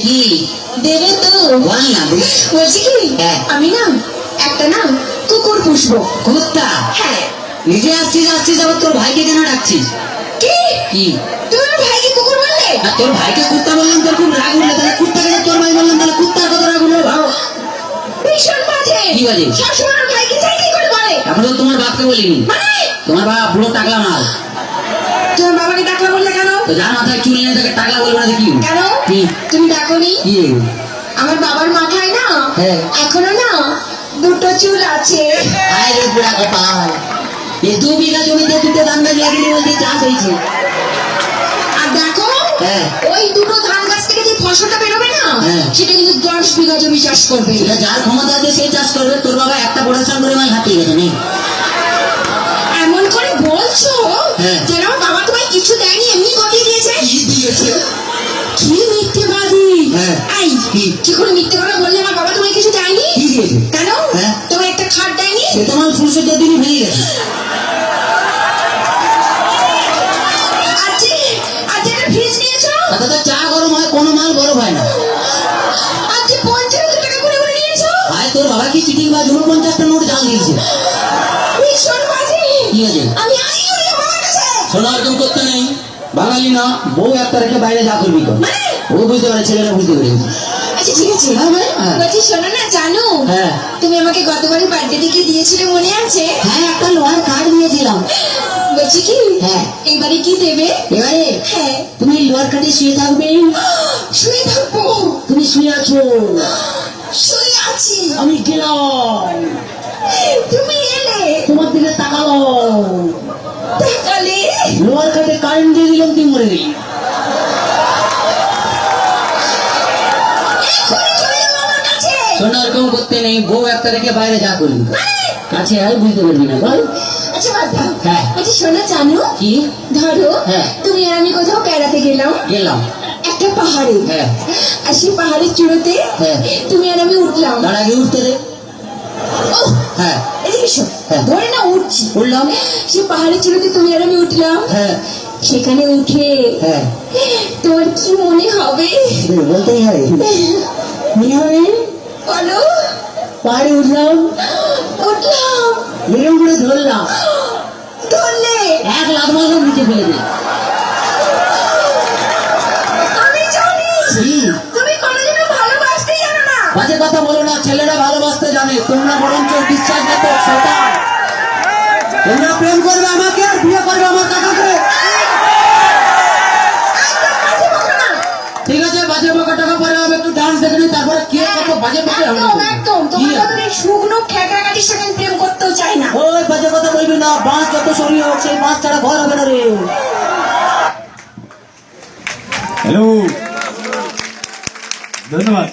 কি দেবে তো? বল না। বলছি কি, আমি না একটা না কুকুর পুষবো। কুত্তা? হ্যাঁ। নিজে আসছিস আবার তোর ভাইকে কেন ডাকছিস? কি কি তুমি আমার ভাইকে কুকুর বললে? আর তোর ভাইকে কুত্তা বললাম তোর খুব রাগ উঠলো, তাহলে কুত্তাকে তোর ভাই বললাম, তাহলে কুত্তার কত রাগ উঠলো ভাও। ভীষণ বাজে। কি বাজে? সবসময় আমার ভাইকে চাই করে বলে। এখন তো তোমার বাপকে বলিনি, মানে তোমার বাপ বুড়ো টাকলা মাল। তোমার বাবাকে ডাকলা বললে কেন? তো যার মাথায় চুল নেই তাকে টাকলা বলবো না কি? কেন কি তুমি ডাকোনি? কি আমার বাবার মাথায় না হ্যাঁ। এখনো না দুটো চুল আছে। আয় রে বুড়া কপাল, এই 2 বিঘা জমিতে দুটো ধান গাছ লাগিয়ে বলতে চাষ হয়েছে। আর দেখো হ্যাঁ। ওই দুটো ধান গাছ থেকে যে ফসলটা বেরোবে না হ্যাঁ। সেটা কিন্তু 10 বিঘা জমি চাষ করবে। সেটা যার ক্ষমতা আছে সেই চাষ করবে। তোর বাবা একটা প্রোডাকশন করে মাল হাঁপিয়ে গেছে নেই। এমন করে বলছো হ্যাঁ। যেন আমার বাবা তোমায় কিছু দেয়নি, এমনি গটিয়ে দিয়েছে। কি দিয়েছে? কি মিথ্যেবাদী! হ্যাঁ। এই কি? কি করে মিথ্যে কথা বললে আমার বাবা তোমায় কিছু দেয়নি? কি দিয়েছে? কেন? হ্যাঁ। তোমায় একটা খাট দেয়নি? সে তোমার ফুলসজ্জার দিনই ভেঙে গেছে। আজ একটা ফ্রিজ নিয়েছো? তাতে তো চা গরম হয়, কোনো মাল বরফ হয় না। আজ 50,000 টাকা করে নিয়েছো? ভাই তোর বাবা কি চিটিং বা 49টা নোট জাল দিয়েছে। ভীষণ বাজে। কি আছে? আমি আজই করি বাবার কাছে। শোনা একদম করতে নেই, বাঙালি না, বউ একটা রেখে বাইরে যা করবি কর। মানে? ও বুঝতে পারে, ছেলেরা বুঝতে পেরে গেছে। আচ্ছা ঠিক আছে। হ্যাঁ ভাই, হ্যাঁ। বলছি শোনো না, জানো হ্যাঁ। তুমি আমাকে গতবারে বার্থডে কি দিয়েছিলে মনে আছে? হ্যাঁ, একটা লোহার কাঠ দিয়েছিলাম। বলছি কি, হ্যাঁ। এইবারে কি দেবে? এবারে হ্যাঁ। তুমি লোহার কাঠে শুয়ে থাকবে। শুয়ে থাকবো? তুমি শুয়ে আছো, শুয়ে আছি। আমি গেলাম, তুমি এলে, তোমার দিকে তাকালো, তাকালে লোহার কাঠে কারেন্ট দিয়ে দিলাম, তুই মরে গেলি। এক্ষুনি চলে যাবো আমার কাছে। শোনা এরকম করতে নেই, বউ একটা রেখে বাইরে যা করবি কর। কাছে আয়, বুঝতে পারবি না বল। আচ্ছা বাদ দাও। হ্যাঁ। আচ্ছা শোনো, জানো কি? ধরো হ্যাঁ। তুমি আর আমি কোথাও বেড়াতে গেলাম গেলাম। একটা পাহাড়ে। হ্যাঁ। আর সেই পাহাড়ের চূড়োতে হ্যাঁ। তুমি আর আমি উঠলাম। তার আগে উঠতে দে। ও হ্যাঁ। এদিকে শোন, হ্যাঁ। ধরে না উঠছি, উঠলাম। সে পাহাড়ের চূড়োতে তুমি আর আমি উঠলাম। হ্যাঁ। সেখানে উঠে হ্যাঁ। তোমার কি মনে হবে? বলতেই হয়, মনে হবে বলো। পাহাড়ে উঠলাম, উঠলাম, এরকম করে ধরলাম, ধরলে 1 লাখ মারলাম, নিচে ফেলে দিই। আমি জানি তুমি কোনোদিনও ভালোবাসতেই জানো না। বাজে কথা বলো না, ছেলেরা ভালোবাসতে জানে, তোমরা বরঞ্চ বিশ্বাস করতে শয়তান। তোমরা প্রেম করবে আমাকে আর বিয়ে করবে আমার কাকাকে। একদম বাজে বকো না। ঠিক আছে, বাজে বকা টাকা পরে হবে, একটু ডান্স দেখে নিই, তারপরে কে কত বাজে বকে হবে। একদম একদম তোমার মতন এই শুকনো খেকড়াকাটির সঙ্গে আমি প্রেম করতেও চাই না। ওই বাজে কথা বলবি না, বাঁশ যত সরিয়ে হোক সেই বাঁশ ছাড়া ঘর হবে না রে। হ্যালো, ধন্যবাদ।